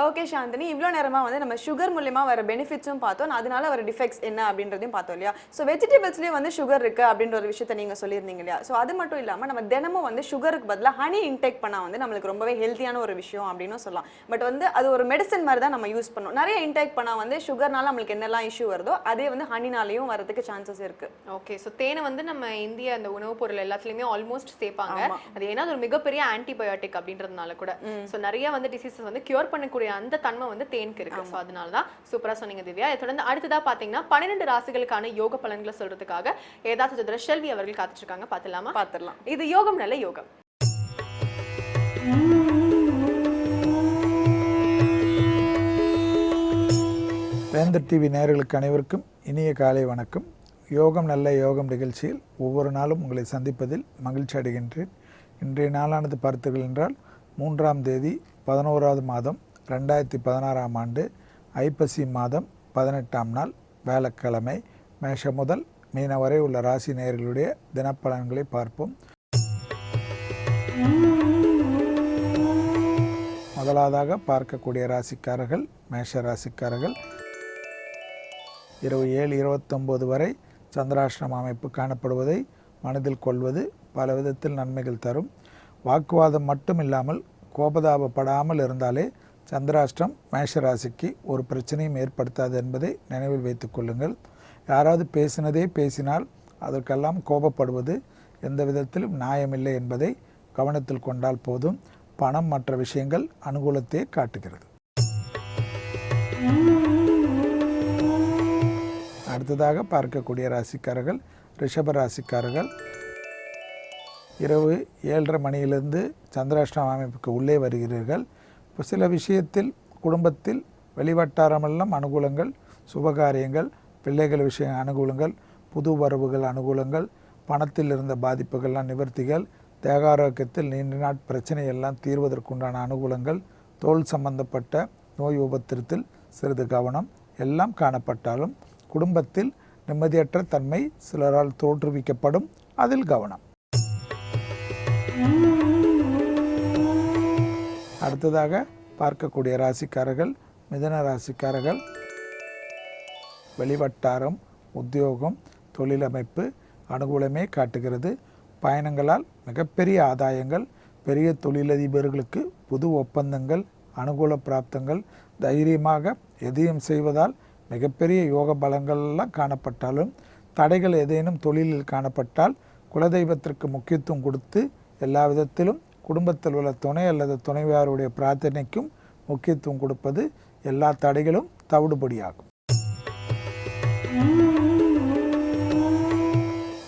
Okay Chandni, இவ்வளோ நேரமாக வந்து நம்ம சுகர் மூலியமாக வர பெனிஃபிட்ஸும் பார்த்தோம், அதனால வர டிஃபெக்ட்ஸ் என்ன அப்படின்றதையும் பார்த்தோம் இல்லையா. ஸோ வெஜிடபிள்ஸ்லேயும் வந்து சுகர் இருக்குது அப்படின்ற ஒரு விஷயத்தை நீங்கள் சொல்லியிருந்தீங்க இல்லையா. ஸோ அது மட்டும் இல்லாமல் நம்ம தினமும் வந்து சுகருக்கு பதிலாக ஹனி இன்டேக் பண்ணால் வந்து நம்மளுக்கு ரொம்பவே ஹெல்த்தியான ஒரு விஷயம் அப்படின்னு சொல்லலாம். பட் வந்து அது ஒரு மெடிசன் மாதிரி தான் நம்ம யூஸ் பண்ணோம். நிறைய இன்டேக் பண்ணால் வந்து சுகர்னால நம்மளுக்கு என்னெல்லாம் இஷ்யூ வருதோ அதே வந்து ஹனினாலையும் வரதுக்கு சான்சஸ் இருக்குது. ஓகே, ஸோ தேனை வந்து நம்ம இந்திய அந்த உணவுப் பொருள் எல்லாத்துலேயுமே ஆல்மோஸ்ட் சேர்ப்பாங்க. அது ஏன்னா அது ஒரு மிகப்பெரிய ஆன்டிபயோட்டிக் அப்படின்றதுனால கூட. ஸோ நிறைய வந்து டிசீசஸ் வந்து கியூர் பண்ணக்கூடிய அந்த தன்மை வந்து தேனுக்கு இருக்கு. ஸோ அதனால தான் சூப்பரா சொன்னீங்க திவ்யா. இதை தொடர்ந்து அடுத்ததா பாத்தீங்கன்னா 12 ராசிகளுக்கான யோக பலன்களை சொல்றதுக்காக ஏதாச்சும் செல்வி அவர்கள் காத்துட்டு இருக்காங்க. பார்த்துடலாம். இது யோகம் நல்ல யோகம். வேந்தர் டிவி நேயர்களுக்கு அனைவருக்கும் இனிய காலை வணக்கம். யோகம் நல்ல யோகம் நிகழ்ச்சியில் ஒவ்வொரு நாளும் உங்களை சந்திப்பதில் மகிழ்ச்சி அடைகின்றேன். இன்றைய நாளானது பார்த்தீர்கள் என்றால் 3ஆம் தேதி 11வது மாதம் 2016ஆம் ஆண்டு ஐப்பசி மாதம் 18ஆம் நாள் வியாழக்கிழமை. மேஷம் முதல் மீன வரை உள்ள ராசி நேயர்களுடைய தினப்பலன்களை பார்ப்போம். முதலாவதாக பார்க்கக்கூடிய ராசிக்காரர்கள் மேஷ ராசிக்காரர்கள். இரவு 7:29 வரை சந்திராஷ்டிரம அமைப்பு காணப்படுவதை மனதில் கொள்வது பல விதத்தில் நன்மைகள் தரும். வாக்குவாதம் மட்டும் இல்லாமல் கோபதாபப்படாமல் இருந்தாலே சந்திராஷ்டிரம் மேஷராசிக்கு ஒரு பிரச்சனையும் ஏற்படுத்தாது என்பதை நினைவில் வைத்துக் கொள்ளுங்கள். யாராவது பேசினால் அதற்கெல்லாம் கோபப்படுவது எந்த விதத்திலும் நியாயமில்லை என்பதை கவனத்தில் கொண்டால் போதும். பணம் மற்ற விஷயங்கள் அனுகூலத்தை காட்டுகிறது. அடுத்ததாக பார்க்கக்கூடிய ராசிக்காரர்கள் ரிஷப ராசிக்காரர்கள். இரவு 7:30 மணியிலிருந்து சந்திராஷ்டிரம் அமைப்புக்கு உள்ளே வருகிறீர்கள். இப்போ சில விஷயத்தில் குடும்பத்தில் வெளிவட்டாரமெல்லாம் அனுகூலங்கள், சுபகாரியங்கள், பிள்ளைகள் விஷய அனுகூலங்கள், புது வரவுகள் அனுகூலங்கள், பணத்தில் இருந்த பாதிப்புகள்லாம் நிவர்த்திகள், தேகாரோக்கியத்தில் நீண்ட நாட் பிரச்சனை எல்லாம் தீர்வதற்குண்டான அனுகூலங்கள், தோல் சம்பந்தப்பட்ட நோய் உபத்திரத்தில் சிறிது கவனம் எல்லாம் காணப்பட்டாலும் குடும்பத்தில் நிம்மதியற்ற தன்மை சிலரால் தோற்றுவிக்கப்படும், அதில் கவனம். அடுத்ததாக பார்க்கக்கூடிய ராசிக்காரர்கள் மிதுன ராசிக்காரர்கள். வெளிவட்டாரம், உத்தியோகம், தொழிலமைப்பு அனுகூலமே காட்டுகிறது. பயணங்களால் மிகப்பெரிய ஆதாயங்கள், பெரிய தொழிலதிபர்களுக்கு புது ஒப்பந்தங்கள், அனுகூல பிராப்தங்கள், தைரியமாக எதையும் செய்வதால் மிகப்பெரிய யோக பலங்கள்லாம் காணப்பட்டாலும் தடைகள் ஏதேனும் தொழிலில் காணப்பட்டால் குலதெய்வத்திற்கு முக்கியத்துவம் கொடுத்து எல்லா விதத்திலும் குடும்பத்தில் உள்ள துணை அல்லது துணைவியாருடைய பிரார்த்தனைக்கும் முக்கியத்துவம் கொடுப்பது எல்லா தடைகளும் தவிடுபடியாகும்.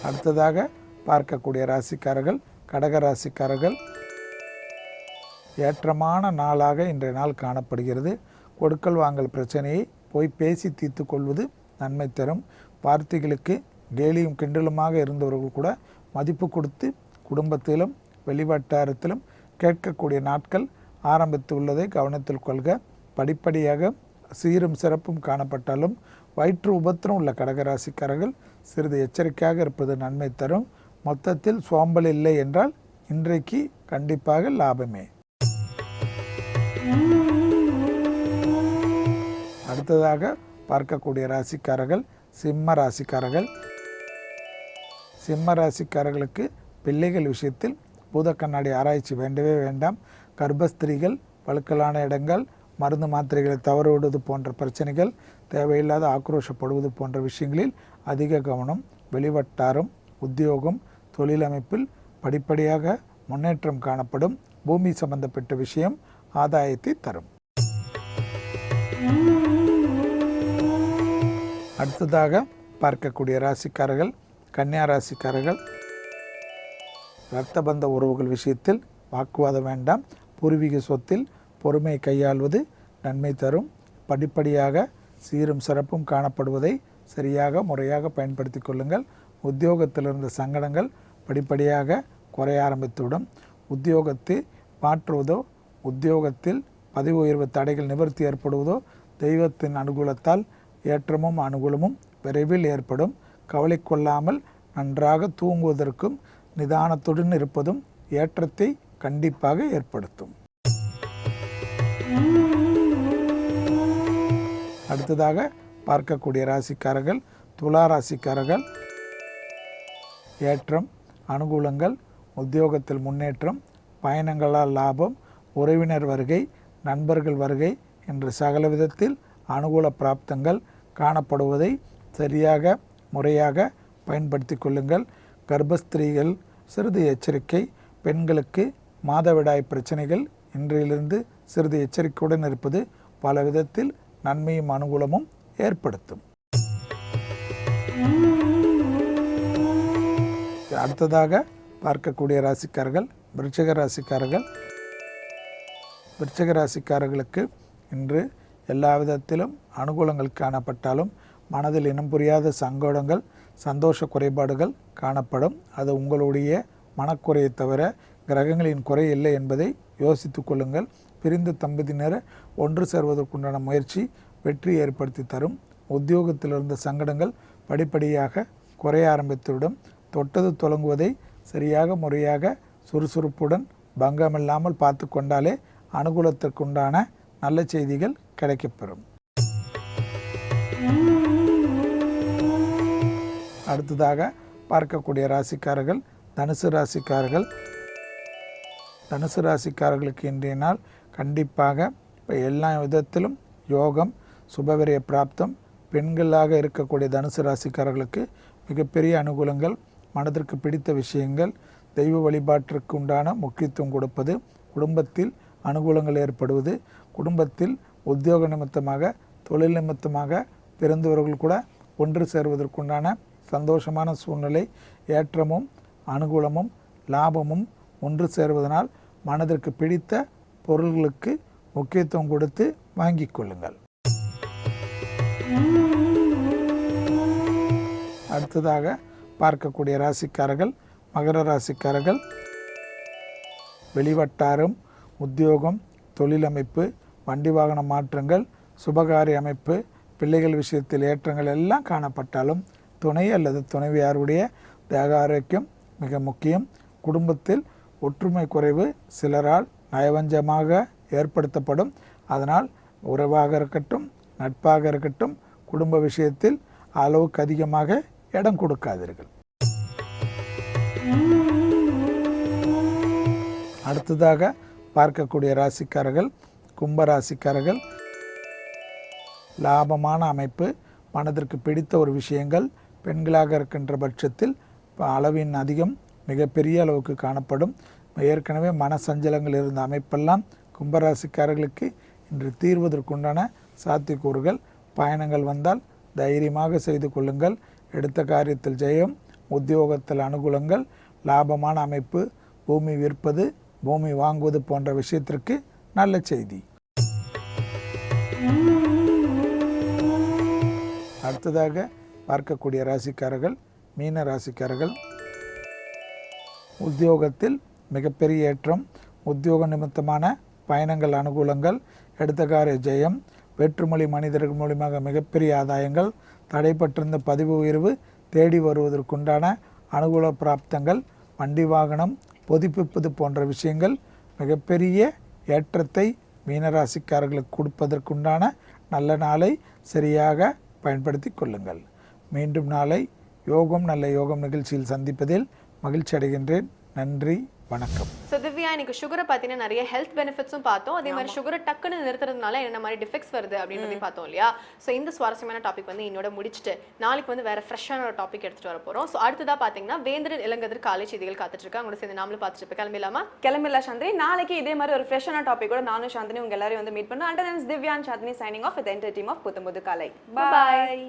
அடுத்ததாக பார்க்கக்கூடிய ராசிக்காரர்கள் கடக ராசிக்காரர்கள். ஏற்றமான நாளாக இன்றைய நாள் காணப்படுகிறது. கொடுக்கல் வாங்கல் பிரச்சனையை போய் பேசி தீர்த்து கொள்வது நன்மை தரும். வார்த்தைகளுக்கு கேலியும் கிண்டலுமாக இருந்தவர்கள் கூட மதிப்பு கொடுத்து குடும்பத்திலும் வெளிவட்டாரத்திலும் கேட்கக்கூடிய நாட்கள் ஆரம்பித்து உள்ளதை கவனத்தில் கொள்க. படிப்படியாக சீரும் சிறப்பும் காணப்பட்டாலும் வயிற்று உபத்திரம் உள்ள கடகராசிக்காரர்கள் சிறிது எச்சரிக்கையாக இருப்பது நன்மை தரும். மொத்தத்தில் சோம்பல் இல்லை என்றால் இன்றைக்கு கண்டிப்பாக லாபமே. அடுத்ததாக பார்க்கக்கூடிய ராசிக்காரர்கள் சிம்ம ராசிக்காரர்கள். சிம்ம ராசிக்காரர்களுக்கு பிள்ளைகள் விஷயத்தில் பூத கண்ணாடி ஆராய்ச்சி வேண்டவே வேண்டாம். கர்ப்பஸ்திரீகள், வழுக்கலான இடங்கள், மருந்து மாத்திரைகளை தவறுவிடுவது போன்ற பிரச்சனைகள், தேவையில்லாத ஆக்ரோஷப்படுவது போன்ற விஷயங்களில் அதிக கவனம். வெளிவட்டாரம், உத்தியோகம், தொழிலமைப்பில் படிப்படியாக முன்னேற்றம் காணப்படும். பூமி சம்பந்தப்பட்ட விஷயம் ஆதாயத்தை தரும். அடுத்ததாக பார்க்கக்கூடிய ராசிக்காரர்கள் கன்னியா ராசிக்காரர்கள். இரத்த பந்த உறவுகள் விஷயத்தில் வாக்குவாதம் வேண்டாம். பூர்வீக சொத்தில் பொறுமை கையாள்வது நன்மை தரும். படிப்படியாக சீரும் சிறப்பும் காணப்படுவதை சரியாக முறையாக பயன்படுத்தி கொள்ளுங்கள். உத்தியோகத்தில் இருந்த சங்கடங்கள் படிப்படியாக குறைய ஆரம்பித்துவிடும். உத்தியோகத்தை மாற்றுவதோ, உத்தியோகத்தில் பதவி உயர்வு தடைகள் நிவர்த்தி ஏற்படுவதோ தெய்வத்தின் அனுகூலத்தால் ஏற்றமும் அனுகூலமும் விரைவில் ஏற்படும். கவலை கொள்ளாமல் நன்றாக தூங்குவதற்கும் நிதானத்துடன் இருப்பதும் ஏற்றத்தை கண்டிப்பாக ஏற்படுத்தும். அடுத்ததாக பார்க்கக்கூடிய ராசிக்காரர்கள் துலா ராசிக்காரர்கள். ஏற்றம், அனுகூலங்கள், உத்தியோகத்தில் முன்னேற்றம், பயணங்களால் லாபம், உறவினர் வருகை, நண்பர்கள் வருகை என்று சகல விதத்தில் அனுகூல பிராப்தங்கள் காணப்படுவதை சரியாக முறையாக பயன்படுத்தி கொள்ளுங்கள். கர்ப்பஸ்திரீகள் சிறிது எச்சரிக்கை. பெண்களுக்கு மாதவிடாய் பிரச்சனைகள் இன்றையிலிருந்து சிறிது எச்சரிக்கையுடன் இருப்பது பல விதத்தில் நன்மையும் அனுகூலமும் ஏற்படுத்தும். அடுத்ததாக பார்க்கக்கூடிய ராசிக்காரர்கள் விருச்சிக ராசிக்காரர்கள். விருச்சிக ராசிக்காரர்களுக்கு இன்று எல்லா விதத்திலும் அனுகூலங்கள் காணப்பட்டாலும் மனதில் இனம் புரியாத சங்கடங்கள், சந்தோஷ குறைபாடுகள் காணப்படும். அது உங்களுடைய மனக்குறையை தவிர கிரகங்களின் குறை இல்லை என்பதை யோசித்து கொள்ளுங்கள். பிரிந்த தம்பதியினர் ஒன்று சேர்வதற்குண்டான முயற்சி வெற்றி ஏற்படுத்தி தரும். உத்தியோகத்தில் இருந்த சங்கடங்கள் படிப்படியாக குறைய ஆரம்பித்துவிடும். தொட்டது தொடங்குவதை சரியாக முறையாக சுறுசுறுப்புடன் பங்கமில்லாமல் பார்த்து கொண்டாலே அனுகூலத்திற்குண்டான நல்ல செய்திகள் கிடைக்கப்பெறும். அடுத்ததாக பார்க்கக்கூடிய ராசிக்காரர்கள் தனுசு ராசிக்காரர்கள். தனுசு ராசிக்காரர்களுக்கு இன்றைய நாள் கண்டிப்பாக இப்போ எல்லா விதத்திலும் யோகம், சுபவிரய பிராப்தம். பெண்களாக இருக்கக்கூடிய தனுசு ராசிக்காரர்களுக்கு மிகப்பெரிய அனுகூலங்கள், மனதிற்கு பிடித்த விஷயங்கள், தெய்வ வழிபாட்டிற்கு உண்டான முக்கியத்துவம் கொடுப்பது, குடும்பத்தில் அனுகூலங்கள் ஏற்படுவது, குடும்பத்தில் உத்தியோக நிமித்தமாக தொழில் நிமித்தமாக பிறந்தவர்கள் கூட ஒன்று சேருவதற்குண்டான சந்தோஷமான சூழ்நிலை, ஏற்றமும் அனுகூலமும் லாபமும் ஒன்று சேருவதனால் மனதிற்கு பிடித்த பொருள்களுக்கு முக்கியத்துவம் கொடுத்து வாங்கிக் கொள்ளுங்கள். அடுத்ததாக பார்க்கக்கூடிய ராசிக்காரர்கள் மகர ராசிக்காரர்கள். வெளிவட்டாரம், உத்தியோகம், தொழில் அமைப்பு, வண்டி வாகன மாற்றங்கள், சுபகாரிய அமைப்பு, பிள்ளைகள் விஷயத்தில் ஏற்றங்கள் எல்லாம் காணப்பட்டாலும் துணை அல்லது துணைவியாருடைய தேக ஆரோக்கியம் மிக முக்கியம். குடும்பத்தில் ஒற்றுமை குறைவு சிலரால் நயவஞ்சமாக ஏற்படுத்தப்படும். அதனால் உறவாக இருக்கட்டும், நட்பாக இருக்கட்டும், குடும்ப விஷயத்தில் அளவுக்கு அதிகமாக இடம் கொடுக்காதீர்கள். அடுத்ததாக பார்க்கக்கூடிய ராசிக்காரர்கள் கும்ப ராசிக்காரர்கள். லாபமான அமைப்பு, மனதிற்கு பிடித்த ஒரு விஷயங்கள், பெண்களாக இருக்கின்ற பட்சத்தில் அளவின் அதிகம் மிகப்பெரிய அளவுக்கு காணப்படும். ஏற்கனவே மனசஞ்சலங்கள் இருந்த அமைப்பெல்லாம் கும்பராசிக்காரர்களுக்கு இன்று தீர்வதற்குண்டான சாத்தியக்கூறுகள். பயணங்கள் வந்தால் தைரியமாக செய்து கொள்ளுங்கள். எடுத்த காரியத்தில் ஜெயம், உத்தியோகத்தில் அனுகூலங்கள், லாபமான அமைப்பு, பூமி விற்பது, பூமி வாங்குவது போன்ற விஷயத்திற்கு நல்ல செய்தி. அடுத்ததாக பார்க்கக்கூடிய ராசிக்காரர்கள் மீன ராசிக்காரர்கள். உத்தியோகத்தில் மிகப்பெரிய ஏற்றம், உத்தியோக நிமித்தமான பயணங்கள் அனுகூலங்கள், எடுத்த காரிய ஜெயம், வேற்றுமொழி மனிதர்கள் மூலமாக மிகப்பெரிய ஆதாயங்கள், தடைப்பட்டிருந்த பதிவு உயர்வு தேடி வருவதற்குண்டான அனுகூல பிராப்தங்கள், வண்டி வாகனம் புதுப்பிப்பது போன்ற விஷயங்கள் மிகப்பெரிய ஏற்றத்தை மீனராசிக்காரர்களுக்கு கொடுப்பதற்குண்டான நல்ல நாளை சரியாக பயன்படுத்தி கொள்ளுங்கள். மீண்டும் நாளை யோகம் நல்ல யோகம் நிகழ்ச்சியில் சந்திப்பதில் மகிழ்ச்சி அடைகின்றேன். நன்றி, வணக்கம். ஸோ திவ்யா, இன்னைக்கு சுகரை பார்த்தீங்கன்னா நிறைய ஹெல்த் பெனிஃபிட்ஸும் பார்த்தோம். அதே மாதிரி சுகரை டக்குன்னு நிறுத்துறதுனால என்ன மாதிரி டிஃபெக்ட்ஸ் வருது அப்படின்றதையும் பார்த்தோம் இல்லையா? ஸோ இந்த சுவாரஸ்யமான டாபிக் வந்து என்னோட முடிச்சுட்டு நாளைக்கு வந்து வேற ஃப்ரெஷ்ஷான ஒரு டாபிக் எடுத்துட்டு வர போகிறோம். ஸோ அடுத்ததாக பார்த்தீங்கன்னா வேந்திரன் இளங்கதிர் காலை செய்திகள் காத்துட்டு இருக்கா. அவங்களோட சேர்ந்து நாமளும் பார்த்துட்டு இருப்பேன். கிளம்பிடலாம் சாந்தினி. நாளைக்கு இதே மாதிரி ஒரு ஃப்ரெஷ்ஷான டாபிக் கூட நானும் சாந்தினி உங்க எல்லாரையும் வந்து மீட் பண்ணுவோம். And then Divya and Chandini signing off with the entire team of Puthamputhu Kaalai. Bye.